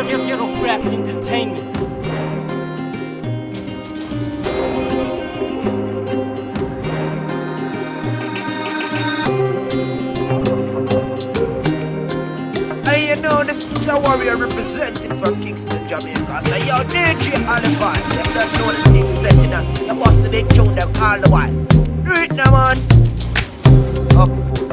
GHETTOCRAFT Entertainment. You know, this is the warrior representing from Kingston, Jamaica. So yo, DJ Alify, them don't know the thing setting up. You bust the big tune them all the while. Do it now, man. Up for